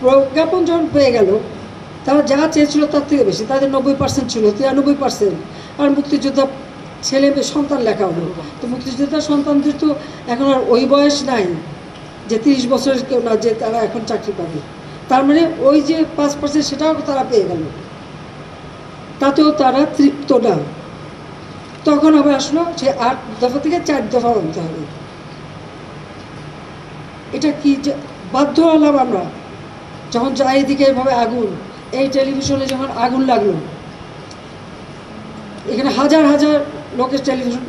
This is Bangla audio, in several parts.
প্রজ্ঞাপন যখন পেয়ে গেল, তারা যা চেয়েছিল তার থেকে বেশি, তাদের 90% ছিল, 93%। আর মুক্তিযোদ্ধা ছেলে সন্তান লেখা হলো, তো মুক্তিযোদ্ধা সন্তানদের তো এখন আর ওই বয়স নাই যে 30 বছরের কেউ না যে তারা এখন চাকরি পাবে। তার মানে ওই যে 5% সেটাও তারা পেয়ে গেল, তাতেও তারা তৃপ্ত না। তখন আবার আসলো সে 8 দফা থেকে 4 দফা আনতে হবে। এটা কি বাধ্য হলাম আমরা যখন চারিদিকে এভাবে আগুন, এই টেলিভিশনে যখন আগুন লাগলো, এখানে হাজার হাজার লোকের টেলিভিশন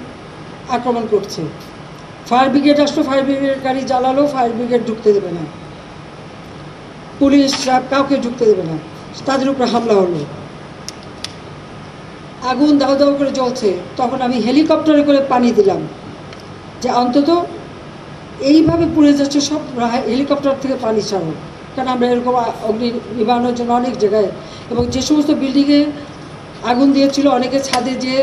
আক্রমণ করছে। ফায়ার ব্রিগেড আসলো, ফায়ার ব্রিগেড গাড়ি জ্বালালো, ফায়ার ব্রিগেড ঢুকতে দেবে না, পুলিশ কাউকে ঢুকতে দেবে না, তাদের উপরে হামলা হলো। আগুন দাও দাও করে জ্বলছে, তখন আমি হেলিকপ্টারে করে পানি দিলাম যে অন্তত এইভাবে পুড়ে যাচ্ছে সব, হেলিকপ্টার থেকে পানি ছাড়ো। কারণ আমরা এরকম অগ্নি নিবারণের জন্য অনেক জায়গায়, এবং যে সমস্ত বিল্ডিংয়ে আগুন দিয়েছিল অনেকে ছাদে যেয়ে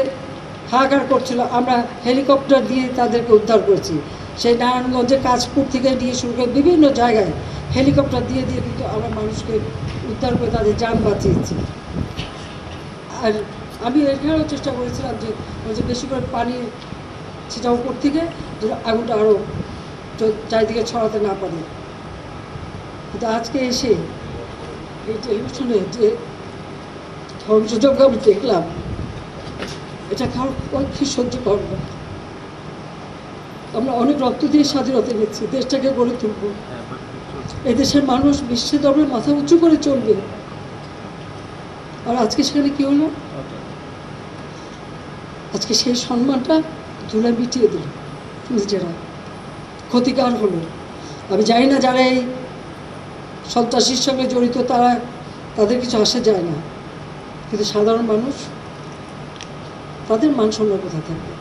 হাহাকার করছিল, আমরা হেলিকপ্টার দিয়ে তাদেরকে উদ্ধার করেছি। সেই নারায়ণগঞ্জে কাশপুর থেকে নিয়ে শুরু করে বিভিন্ন জায়গায় হেলিকপ্টার দিয়ে দিয়ে কিন্তু আমরা মানুষকে উদ্ধার করে তাদের যান বাঁচিয়েছি। আর আমি এখানেও চেষ্টা করেছিলাম যে বেশি করে পানি সেটা উপর থেকে যে আগুনটা আরও চারিদিকে ছড়াতে না পারে। কিন্তু আজকে এসে এই টেলিভিশনে যে ধ্বংসযজ্ঞ আমি দেখলাম, এটা কারোর পক্ষে সহ্য করব না। আমরা অনেক রক্ত দিয়ে স্বাধীনতা নিচ্ছি, দেশটাকে গড়ে তুলব, এদেশের মানুষ বিশ্বের দরবারে মাথা উঁচু করে চলবে। আর আজকে সেখানে কি হলো? আজকে সেই সম্মানটা ধুলা মিটিয়ে দিল নিজেরা, ক্ষতিকার হলো। আমি জানি না যারা এই সন্ত্রাসীর সঙ্গে জড়িত তাদের কিছু আসে যায় না, কিন্তু সাধারণ মানুষ তাদের মান সম্মান কোথায় থাকবে?